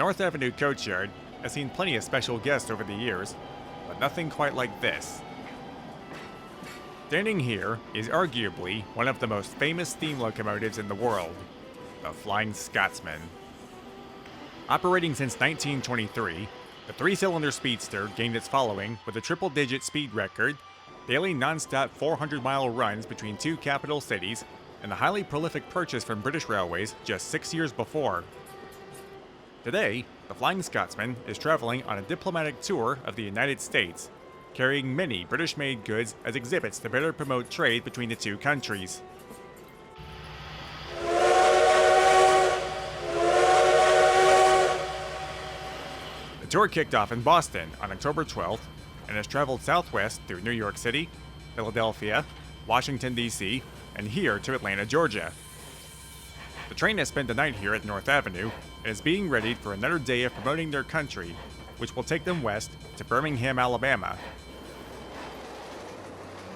North Avenue coachyard has seen plenty of special guests over the years, but nothing quite like this. Standing here is arguably one of the most famous steam locomotives in the world, the Flying Scotsman. Operating since 1923, the three-cylinder speedster gained its following with a triple-digit speed record, daily non-stop 400-mile runs between two capital cities, and a highly prolific purchase from British Railways just 6 years before. Today, the Flying Scotsman is traveling on a diplomatic tour of the United States, carrying many British-made goods as exhibits to better promote trade between the two countries. The tour kicked off in Boston on October 12th and has traveled southwest through New York City, Philadelphia, Washington, D.C., and here to Atlanta, Georgia. The train has spent the night here at North Avenue and is being readied for another day of promoting their country, which will take them west to Birmingham, Alabama.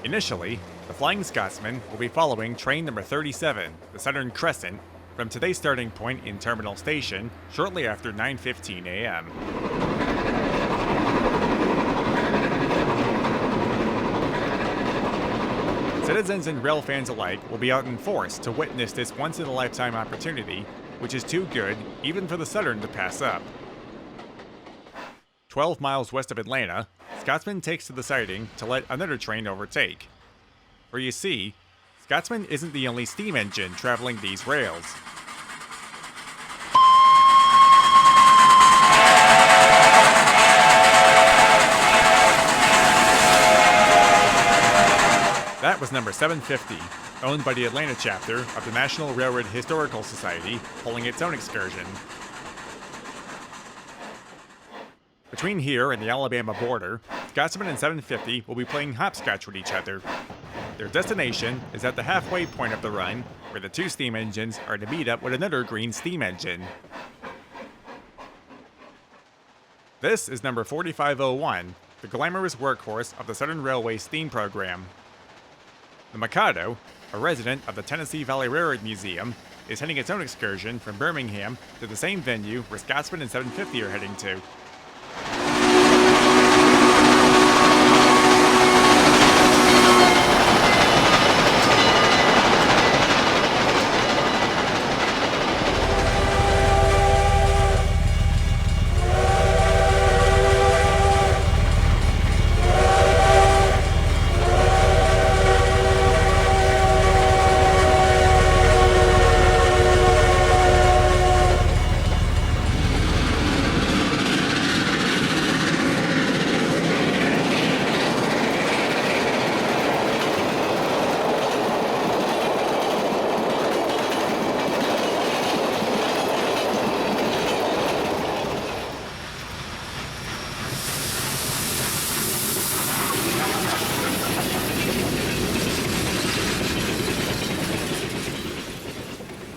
Initially, the Flying Scotsman will be following train number 37, the Southern Crescent, from today's starting point in Terminal Station shortly after 9:15 a.m. Citizens and rail fans alike will be out in force to witness this once-in-a-lifetime opportunity, which is too good even for the Southern to pass up. 12 miles west of Atlanta, Scotsman takes to the siding to let another train overtake. For you see, Scotsman isn't the only steam engine traveling these rails. That was number 750, owned by the Atlanta chapter of the National Railroad Historical Society, pulling its own excursion. Between here and the Alabama border, Scotsman and 750 will be playing hopscotch with each other. Their destination is at the halfway point of the run, where the two steam engines are to meet up with another green steam engine. This is number 4501, the glamorous workhorse of the Southern Railway steam program. The Mikado, a resident of the Tennessee Valley Railroad Museum, is heading its own excursion from Birmingham to the same venue where Scotsman and 750 are heading to.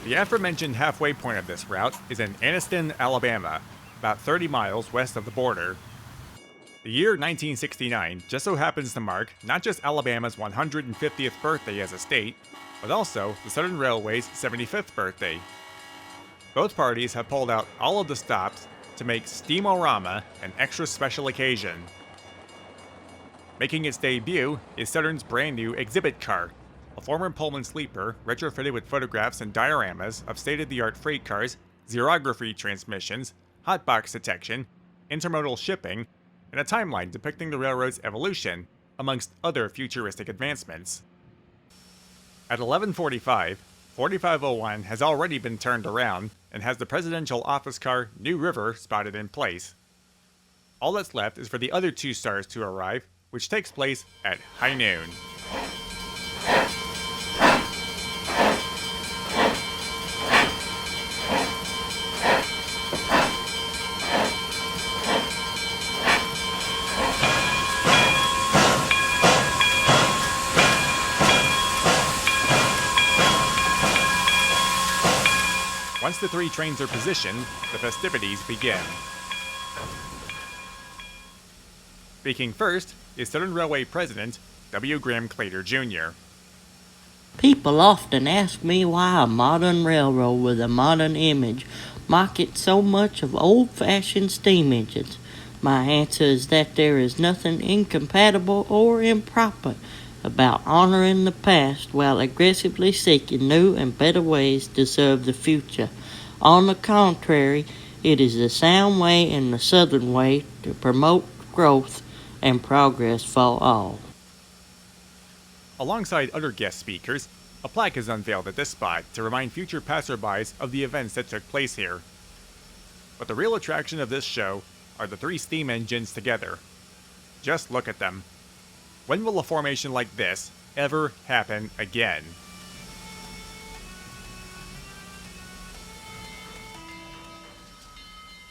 The aforementioned halfway point of this route is in Anniston, Alabama, about 30 miles west of the border. The year 1969 just so happens to mark not just Alabama's 150th birthday as a state, but also the Southern Railway's 75th birthday. Both parties have pulled out all of the stops to make steam-o-rama an extra special occasion. Making its debut is Southern's brand new exhibit car, a former Pullman sleeper retrofitted with photographs and dioramas of state-of-the-art freight cars, xerography transmissions, hotbox detection, intermodal shipping, and a timeline depicting the railroad's evolution, amongst other futuristic advancements. At 11:45, 4501 has already been turned around and has the presidential office car New River spotted in place. All that's left is for the other two stars to arrive, which takes place at high noon. Once the three trains are positioned, the festivities begin. Speaking first is Southern Railway President W. Graham Claytor Jr. People often ask me why a modern railroad with a modern image markets so much of old-fashioned steam engines. My answer is that there is nothing incompatible or improper about honoring the past while aggressively seeking new and better ways to serve the future. On the contrary, it is the sound way and the southern way to promote growth and progress for all. Alongside other guest speakers, a plaque is unveiled at this spot to remind future passerbys of the events that took place here. But the real attraction of this show are the three steam engines together. Just look at them. When will a formation like this ever happen again?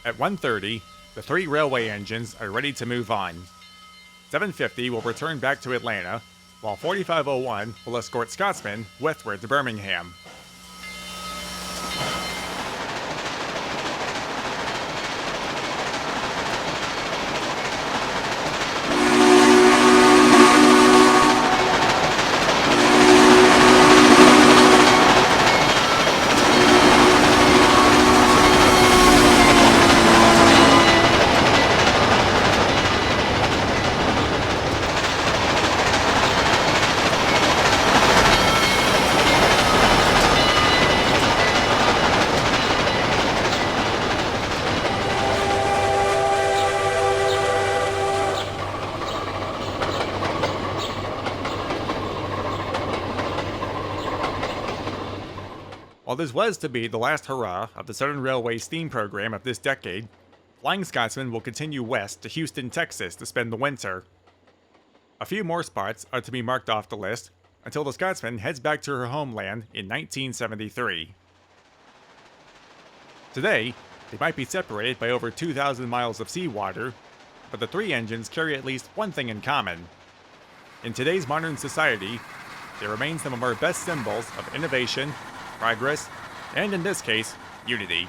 At 1:30, the three railway engines are ready to move on. 7:50 will return back to Atlanta, while 4501 will escort Scotsman westward to Birmingham. While this was to be the last hurrah of the Southern Railway steam program of this decade, Flying Scotsman will continue west to Houston, Texas to spend the winter. A few more spots are to be marked off the list until the Scotsman heads back to her homeland in 1973. Today, they might be separated by over 2,000 miles of seawater, but the three engines carry at least one thing in common. In today's modern society, they remain some of our best symbols of innovation, progress, and in this case, unity.